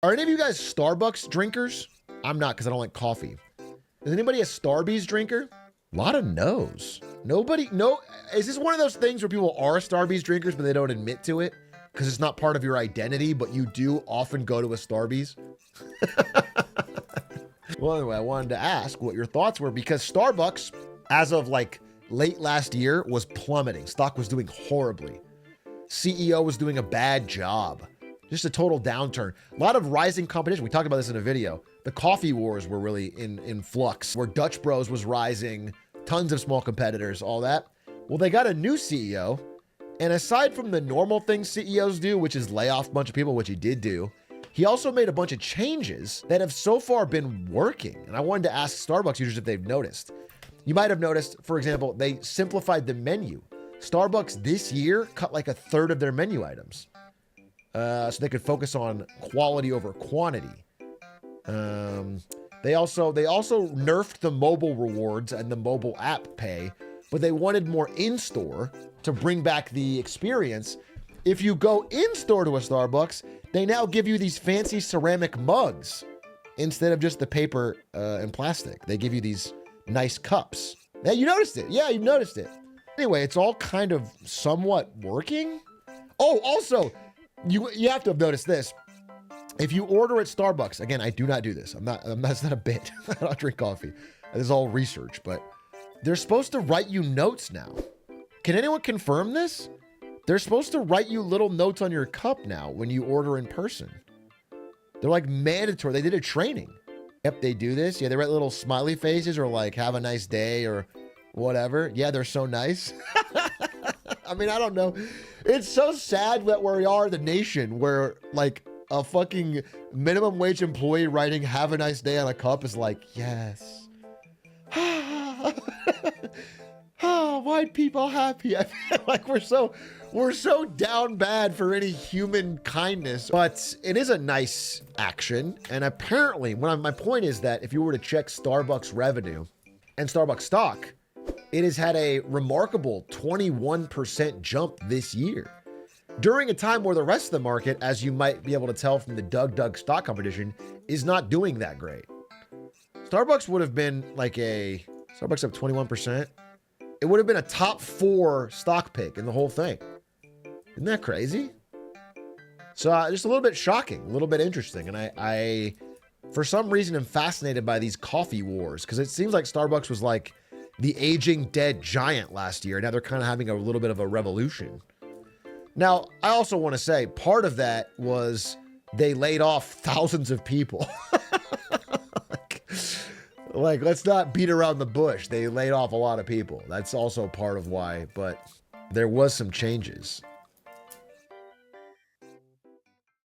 Are any of you guys Starbucks drinkers? I'm not because I don't like coffee. Is anybody a Starbucks drinker? A lot of no's. Nobody, no. Is this one of those things where people are Starbucks drinkers, but they don't admit to it because it's not part of your identity, but you do often go to a Starbucks? Well, anyway, I wanted to ask what your thoughts were because Starbucks, as of like late last year, was plummeting. Stock was doing horribly. CEO was doing a bad job. Just a total downturn. A lot of rising competition. We talked about this in a video. The coffee wars were really in flux, where Dutch Bros was rising, tons of small competitors, all that. Well, they got a new CEO. And aside from the normal things CEOs do, which is lay off a bunch of people, which he did do, he also made a bunch of changes that have so far been working. And I wanted to ask Starbucks users if they've noticed. You might have noticed, for example, they simplified the menu. Starbucks this year cut like a third of their menu items. So they could focus on quality over quantity. They also nerfed the mobile rewards and the mobile app pay, but they wanted more in-store to bring back the experience. If you go in-store to a Starbucks, they now give you these fancy ceramic mugs instead of just the paper and plastic. They give you these nice cups. Yeah, you noticed it. Yeah, you noticed it. Anyway, it's all kind of somewhat working. Oh, also, you have to have noticed this. If you order at Starbucks, again, I do not do this. That's not a bit. I don't drink coffee. This is all research, but they're supposed to write you notes now. Can anyone confirm this? They're supposed to write you little notes on your cup now when you order in person. They're like mandatory. They did a training. Yep, they do this. Yeah, they write little smiley faces or like, have a nice day or whatever. Yeah, they're so nice. I mean, I don't know. It's so sad that where we are, the nation, where like a fucking minimum wage employee writing "Have a nice day" on a cup is like, yes. Oh, white people happy. I feel like we're so down bad for any human kindness, but it is a nice action. And apparently, my point is that if you were to check Starbucks revenue and Starbucks stock, it has had a remarkable 21% jump this year. During a time where the rest of the market, as you might be able to tell from the Doug stock competition, is not doing that great. Starbucks would have been like Starbucks up 21%. It would have been a top 4 stock pick in the whole thing. Isn't that crazy? So just a little bit shocking, a little bit interesting. And I for some reason, am fascinated by these coffee wars because it seems like Starbucks was like the aging dead giant last year. Now they're kind of having a little bit of a revolution. Now, I also want to say part of that was they laid off thousands of people. like, let's not beat around the bush. They laid off a lot of people. That's also part of why, but there was some changes.